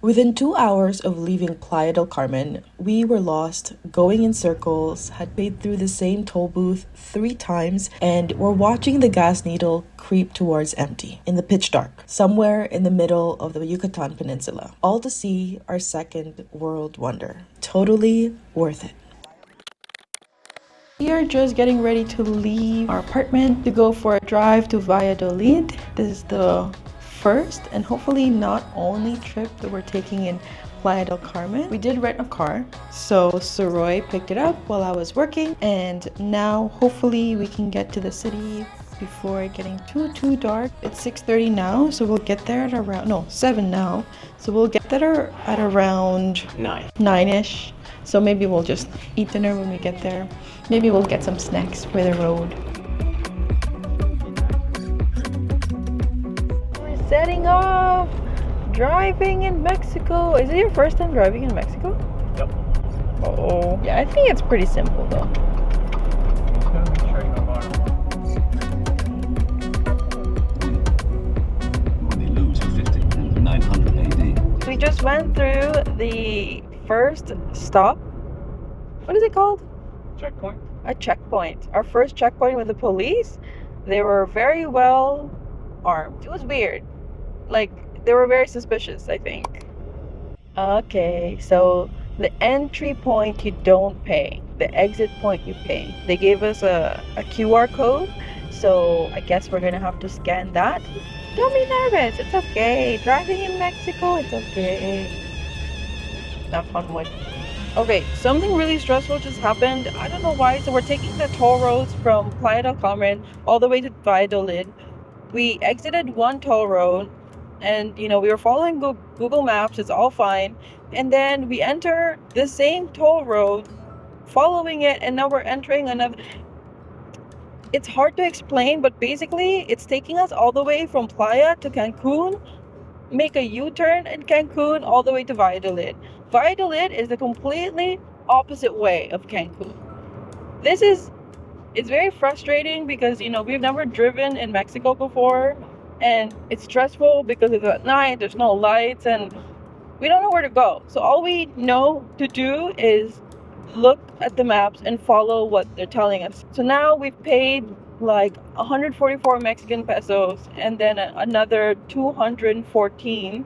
Within 2 hours of leaving Playa del Carmen, we were lost, going in circles, had paid through the same toll booth 3 times, and were watching the gas needle creep towards empty, in the pitch dark, somewhere in the middle of the Yucatan Peninsula. All to see our second world wonder. Totally worth it. We are just getting ready to leave our apartment to go for a drive to Valladolid. This is the first and hopefully not only trip that we're taking in Playa del Carmen. We did rent a car, so Soroy picked it up while I was working, and now hopefully we can get to the city before it getting too dark. It's 6:30 now, so we'll get there at around 7 now, so we'll get there at around 9ish. So maybe we'll just eat dinner when we get there. Maybe we'll get some snacks for the road. We're setting off, driving in Mexico. Is it your first time driving in Mexico? Yep. Oh, yeah, I think it's pretty simple though. They lose at 50, 900 AD. We just went through the first stop. What is it called? Checkpoint? A checkpoint. Our first checkpoint with the police. They were very well armed. It was weird. Like, they were very suspicious, I think. Okay, so the entry point you don't pay. The exit point you pay. They gave us a QR code, so I guess we're gonna have to scan that. Don't be nervous, it's okay. Driving in Mexico, it's okay. Knock on wood. Okay, something really stressful just happened. I don't know why. So we're taking the toll roads from Playa del Carmen all the way to Valladolid. We exited one toll road and, we were following Google Maps. It's all fine. And then we enter the same toll road, following it, and now we're entering another. It's hard to explain, but basically it's taking us all the way from Playa to Cancun, make a U-turn in Cancun all the way to Valladolid. Valladolid is the completely opposite way of Cancun. It's very frustrating because, we've never driven in Mexico before, and it's stressful because it's at night, there's no lights, and we don't know where to go. So all we know to do is look at the maps and follow what they're telling us. So now we've paid like 144 Mexican pesos and then another 214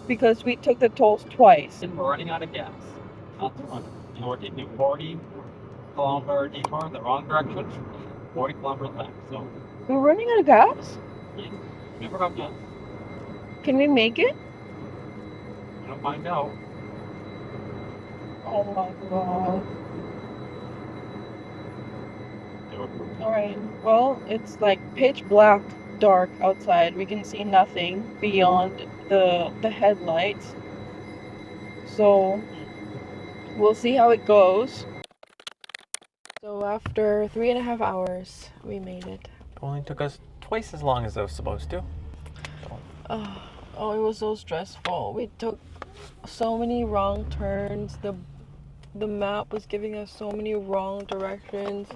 because we took the tolls twice. And we're running out of gas. Not too much. We're taking 40-kilometer detour in the wrong direction, 40 kilometers back. So We're running out of gas? yeah, never got gas. Can we make it? We'll find out. Oh my god. Alright, well, it's like pitch black dark outside. We can see nothing beyond the headlights. So we'll see how it goes. So after 3.5 hours, we made it. Only took us twice as long as it was supposed to. Oh, it was so stressful. We took so many wrong turns. The map was giving us so many wrong directions.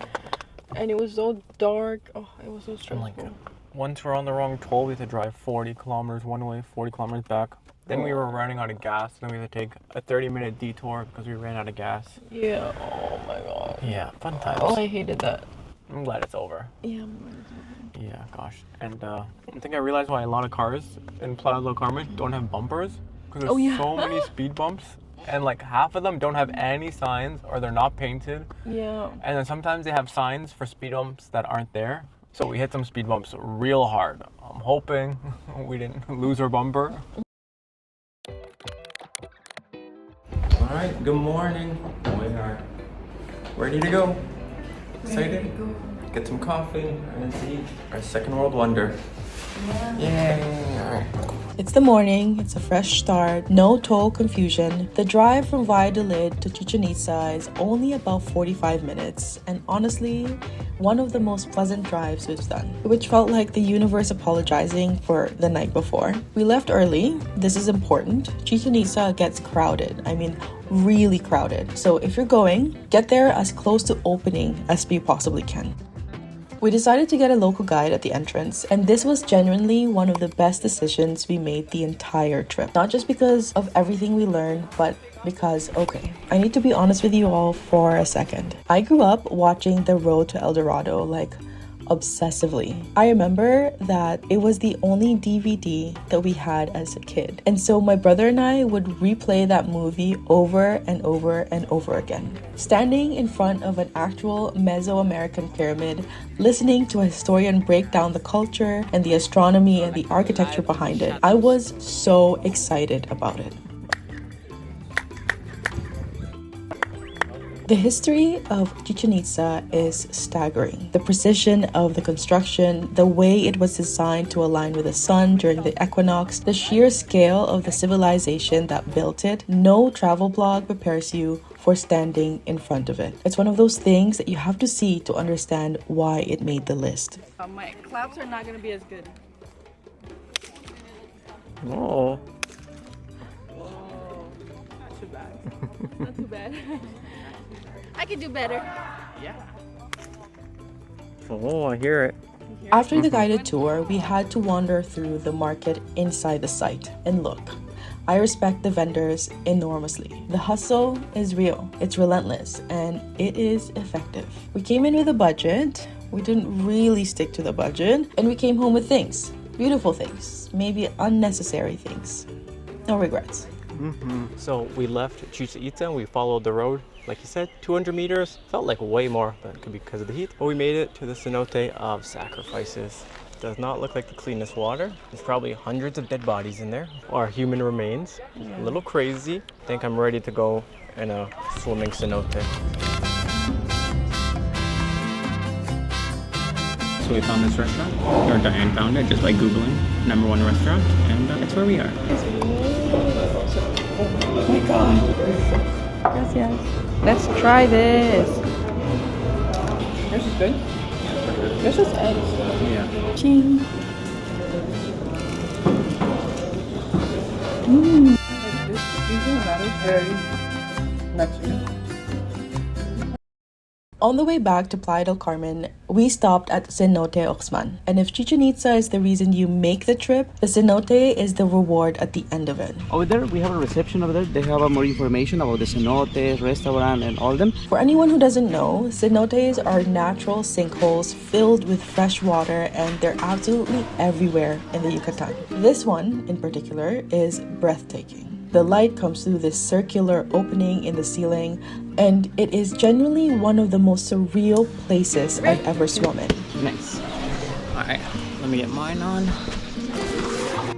And it was so dark. Oh, it was so stressful. Once we're on the wrong toll, we had to drive 40 kilometers one way, 40 kilometers back. Then we were running out of gas. Then we had to take a 30-minute detour because we ran out of gas. Yeah, oh my god. Yeah, fun times. Oh, I hated that. I'm glad it's over. Yeah, I'm glad it's over. Yeah, gosh. And I think I realized why a lot of cars in Playa del Carmen don't have bumpers. Because there's so many speed bumps. And like half of them don't have any signs or they're not painted. Yeah. And then sometimes they have signs for speed bumps that aren't there. So we hit some speed bumps real hard. I'm hoping we didn't lose our bumper. All right, good morning. We are ready to go. Excited? Get some coffee and see our second world wonder. Yeah. Yay! All right. It's the morning, it's a fresh start, no toll confusion. The drive from Valladolid to Chichen Itza is only about 45 minutes, and honestly, one of the most pleasant drives we've done, which felt like the universe apologizing for the night before. We left early, this is important. Chichen Itza gets crowded, really crowded. So if you're going, get there as close to opening as we possibly can. We decided to get a local guide at the entrance, and this was genuinely one of the best decisions we made the entire trip. Not just because of everything we learned, but because, okay, I need to be honest with you all for a second. I grew up watching The Road to El Dorado like obsessively. I remember that it was the only DVD that we had as a kid. And so my brother and I would replay that movie over and over and over again. Standing in front of an actual Mesoamerican pyramid, listening to a historian break down the culture and the astronomy and the architecture behind it, I was so excited about it. The history of Chichen Itza is staggering. The precision of the construction, the way it was designed to align with the sun during the equinox, the sheer scale of the civilization that built it, no travel blog prepares you for standing in front of it. It's one of those things that you have to see to understand why it made the list. My claps are not going to be as good. Oh. Not too bad. Not too bad. I could do better. Yeah. Oh, I hear it. After the guided tour, we had to wander through the market inside the site. And look, I respect the vendors enormously. The hustle is real, it's relentless, and it is effective. We came in with a budget, we didn't really stick to the budget, and we came home with things. Beautiful things, maybe unnecessary things. No regrets. So we left Chichen Itza and we followed the road. Like you said, 200 meters. Felt like way more, but it could be because of the heat. But we made it to the cenote of sacrifices. Does not look like the cleanest water. There's probably hundreds of dead bodies in there, or human remains. A little crazy. I think I'm ready to go in a swimming cenote. So we found this restaurant, or Diane found it just by Googling #1 restaurant, and that's where we are. Oh my god. Gracias. Let's try this. This is good. This is eggs. Yeah. Ching. That is very Mexican. On the way back to Playa del Carmen, we stopped at Cenote Oxman. And if Chichen Itza is the reason you make the trip, the cenote is the reward at the end of it. Over there, we have a reception over there. They have more information about the cenotes, restaurant, and all them. For anyone who doesn't know, cenotes are natural sinkholes filled with fresh water, and they're absolutely everywhere in the Yucatan. This one, in particular, is breathtaking. The light comes through this circular opening in the ceiling, and it is genuinely one of the most surreal places I've ever swum in. Nice. Alright, let me get mine on.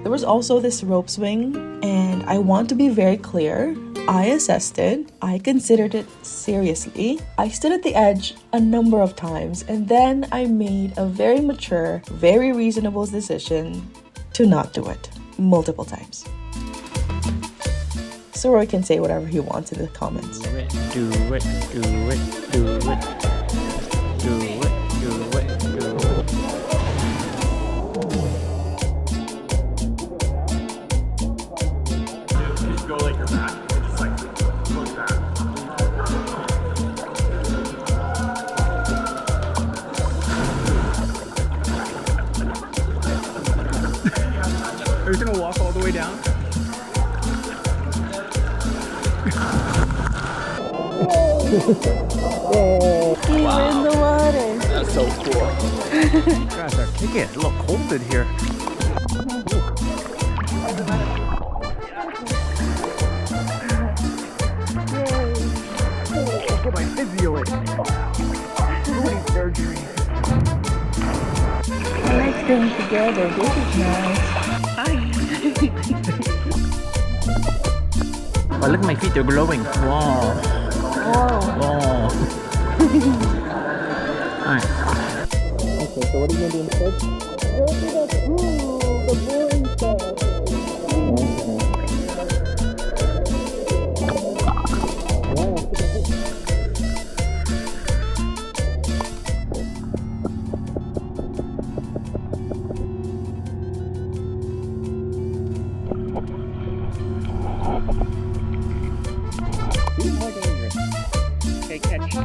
There was also this rope swing, and I want to be very clear. I assessed it, I considered it seriously. I stood at the edge a number of times, and then I made a very mature, very reasonable decision to not do it multiple times. So Roy can say whatever he wants in the comments. Do it, do it, do it, do it. Do it, do it, do it. Just go like your back. Just like push back. Are you gonna walk all the way down? We're in the water. That's so cool. Guys are kicking it. It's a little cold in here. I'll get my physio in. Booty surgery. I like staying together. This is nice. Oh, look at my feet. They're glowing. Wow. Whoa. Alright. Okay, so what are you gonna do instead? Go to the pool, the boring stuff. More dangerous. Okay, catch.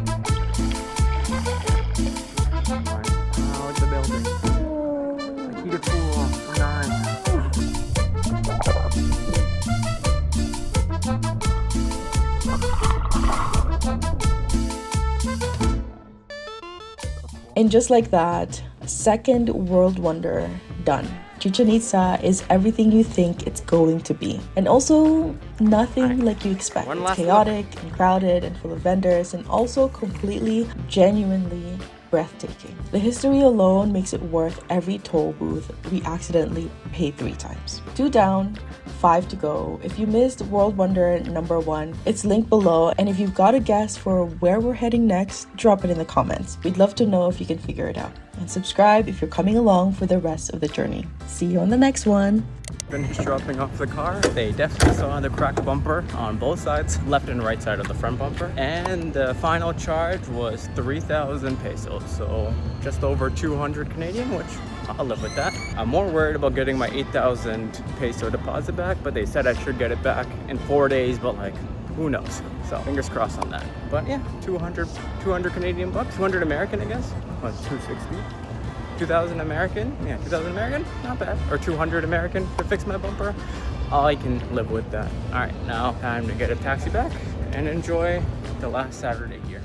And just like that, second world wonder done. Chichen Itza is everything you think it's going to be. And also nothing like you expect. One It's last chaotic and crowded and full of vendors, and also completely, genuinely breathtaking. The history alone makes it worth every toll booth we accidentally paid 3 times. 2 down, 5 to go. If you missed World Wonder number 1, it's linked below, and if you've got a guess for where we're heading next, drop it in the comments. We'd love to know if you can figure it out. And subscribe if you're coming along for the rest of the journey. See you on the next one. Finished dropping off the car. They definitely saw the cracked bumper on both sides, left and right side of the front bumper. And the final charge was 3,000 pesos, so just over 200 Canadian, which I'll live with that. I'm more worried about getting my 8,000 peso deposit back, but they said I should get it back in 4 days, but like, who knows? So fingers crossed on that. But yeah, 200 Canadian bucks, 200 American, I guess. What, 260? 2,000 American? Yeah, 2,000 American? Not bad. Or 200 American to fix my bumper. I can live with that. All right, now time to get a taxi back and enjoy the last Saturday here.